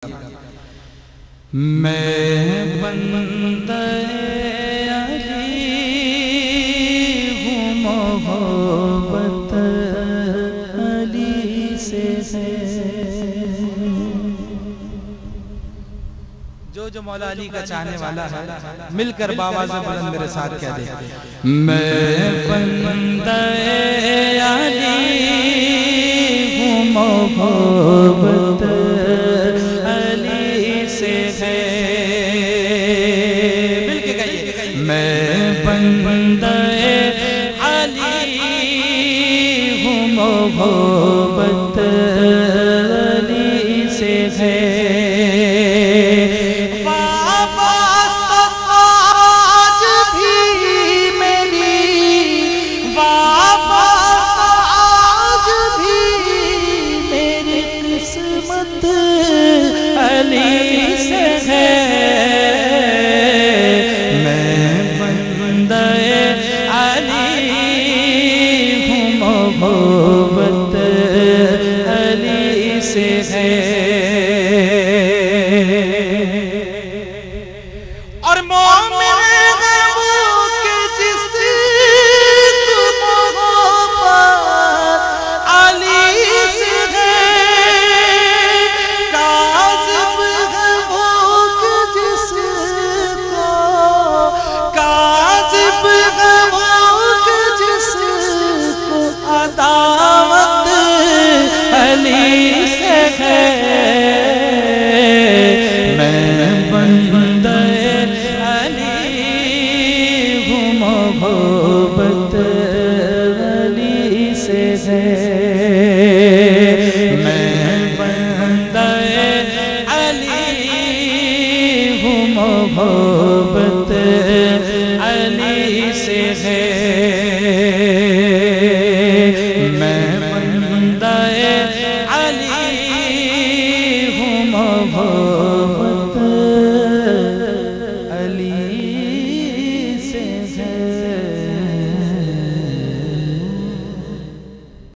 मैं बंदे अली हूँ, मोहब्बत अली से है। जो मौला अली का चाहने वाला है मिलकर बावाज़ बुलंद मेरे साथ कह दे, मैं बंदे अली हूँ, मोहब्बत अली से है। मिलके कहिए, मैं बंदे अली हूँ, मोहब्बत अली से है। अली से है, मैं बंदे अली हूँ, मोहब्बत अली से है। और मोमिन अली से है, मैं बंदे अली हूँ, मोहब्बत अली से है। मैं बंदे अली हूँ, मोहब्बत अली से है।